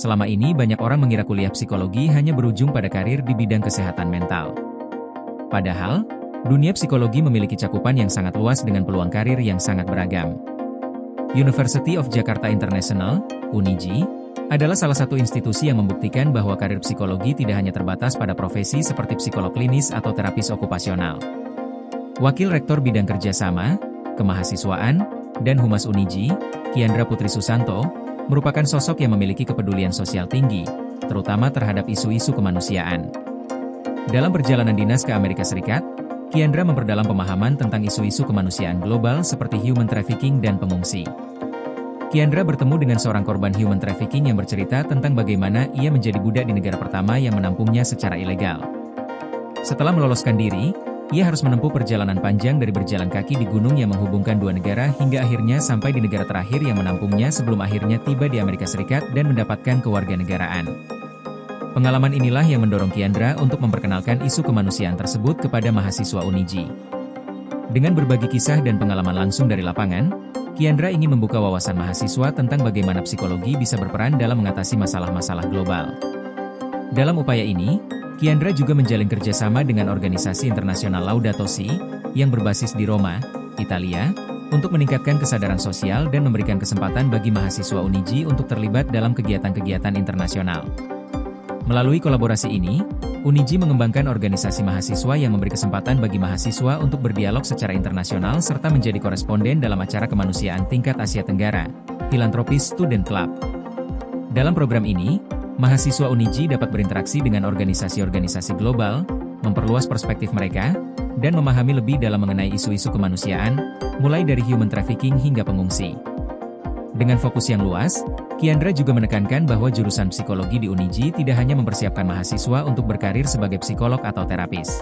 Selama ini banyak orang mengira kuliah psikologi hanya berujung pada karir di bidang kesehatan mental. Padahal, dunia psikologi memiliki cakupan yang sangat luas dengan peluang karir yang sangat beragam. University of Jakarta International, UNIJ, adalah salah satu institusi yang membuktikan bahwa karir psikologi tidak hanya terbatas pada profesi seperti psikolog klinis atau terapis okupasional. Wakil Rektor Bidang Kerjasama, Kemahasiswaan, dan Humas UNIJ, Kiandra Putri Susanto, merupakan sosok yang memiliki kepedulian sosial tinggi, terutama terhadap isu-isu kemanusiaan. Dalam perjalanan dinas ke Amerika Serikat, Kiandra memperdalam pemahaman tentang isu-isu kemanusiaan global seperti human trafficking dan pengungsi. Kiandra bertemu dengan seorang korban human trafficking yang bercerita tentang bagaimana ia menjadi budak di negara pertama yang menampungnya secara ilegal. Setelah meloloskan diri, ia harus menempuh perjalanan panjang dari berjalan kaki di gunung yang menghubungkan dua negara hingga akhirnya sampai di negara terakhir yang menampungnya sebelum akhirnya tiba di Amerika Serikat dan mendapatkan kewarganegaraan. Pengalaman inilah yang mendorong Kiandra untuk memperkenalkan isu kemanusiaan tersebut kepada mahasiswa UNIJ. Dengan berbagi kisah dan pengalaman langsung dari lapangan, Kiandra ingin membuka wawasan mahasiswa tentang bagaimana psikologi bisa berperan dalam mengatasi masalah-masalah global. Dalam upaya ini, Kiandra juga menjalin kerjasama dengan organisasi internasional Laudato Si, yang berbasis di Roma, Italia, untuk meningkatkan kesadaran sosial dan memberikan kesempatan bagi mahasiswa UNIJ untuk terlibat dalam kegiatan-kegiatan internasional. Melalui kolaborasi ini, UNIJ mengembangkan organisasi mahasiswa yang memberi kesempatan bagi mahasiswa untuk berdialog secara internasional serta menjadi koresponden dalam acara kemanusiaan tingkat Asia Tenggara, Philanthropist Student Club. Dalam program ini, mahasiswa UNIJ dapat berinteraksi dengan organisasi-organisasi global, memperluas perspektif mereka, dan memahami lebih dalam mengenai isu-isu kemanusiaan, mulai dari human trafficking hingga pengungsi. Dengan fokus yang luas, Kiandra juga menekankan bahwa jurusan psikologi di UNIJ tidak hanya mempersiapkan mahasiswa untuk berkarir sebagai psikolog atau terapis.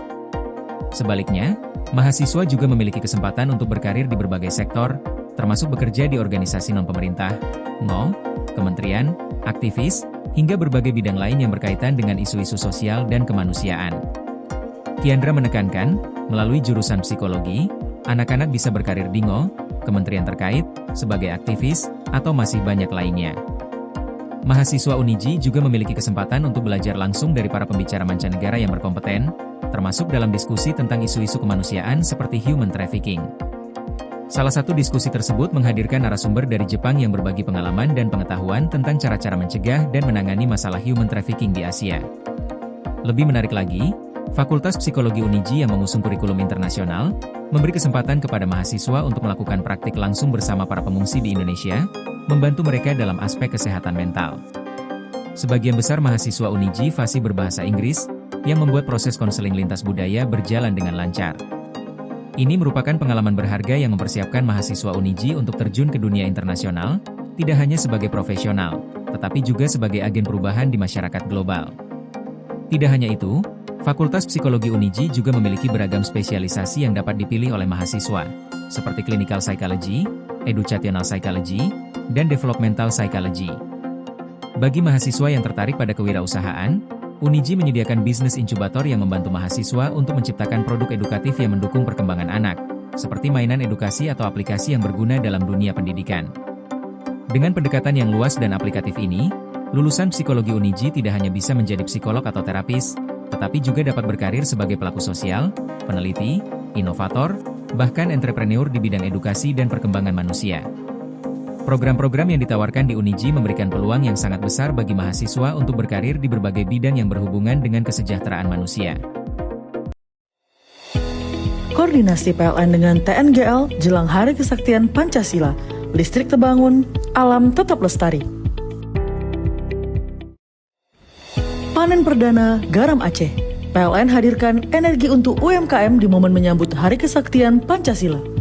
Sebaliknya, mahasiswa juga memiliki kesempatan untuk berkarir di berbagai sektor, termasuk bekerja di organisasi non-pemerintah, NGO, kementerian, aktivis, hingga berbagai bidang lain yang berkaitan dengan isu-isu sosial dan kemanusiaan. Kiandra menekankan, melalui jurusan psikologi, anak-anak bisa berkarir di NGO, kementerian terkait, sebagai aktivis, atau masih banyak lainnya. Mahasiswa UNIJ juga memiliki kesempatan untuk belajar langsung dari para pembicara mancanegara yang berkompeten, termasuk dalam diskusi tentang isu-isu kemanusiaan seperti human trafficking. Salah satu diskusi tersebut menghadirkan narasumber dari Jepang yang berbagi pengalaman dan pengetahuan tentang cara-cara mencegah dan menangani masalah human trafficking di Asia. Lebih menarik lagi, Fakultas Psikologi UNIJ yang mengusung kurikulum internasional, memberi kesempatan kepada mahasiswa untuk melakukan praktik langsung bersama para pengungsi di Indonesia, membantu mereka dalam aspek kesehatan mental. Sebagian besar mahasiswa UNIJ fasih berbahasa Inggris, yang membuat proses konseling lintas budaya berjalan dengan lancar. Ini merupakan pengalaman berharga yang mempersiapkan mahasiswa UNIJ untuk terjun ke dunia internasional, tidak hanya sebagai profesional, tetapi juga sebagai agen perubahan di masyarakat global. Tidak hanya itu, Fakultas Psikologi UNIJ juga memiliki beragam spesialisasi yang dapat dipilih oleh mahasiswa, seperti Clinical Psychology, Educational Psychology, dan Developmental Psychology. Bagi mahasiswa yang tertarik pada kewirausahaan, UNIJ menyediakan bisnis inkubator yang membantu mahasiswa untuk menciptakan produk edukatif yang mendukung perkembangan anak, seperti mainan edukasi atau aplikasi yang berguna dalam dunia pendidikan. Dengan pendekatan yang luas dan aplikatif ini, lulusan psikologi UNIJ tidak hanya bisa menjadi psikolog atau terapis, tetapi juga dapat berkarir sebagai pelaku sosial, peneliti, inovator, bahkan entrepreneur di bidang edukasi dan perkembangan manusia. Program-program yang ditawarkan di UNIJ memberikan peluang yang sangat besar bagi mahasiswa untuk berkarir di berbagai bidang yang berhubungan dengan kesejahteraan manusia. Koordinasi PLN dengan TNGL jelang Hari Kesaktian Pancasila, listrik terbangun, alam tetap lestari. Panen perdana garam Aceh. PLN hadirkan energi untuk UMKM di momen menyambut Hari Kesaktian Pancasila.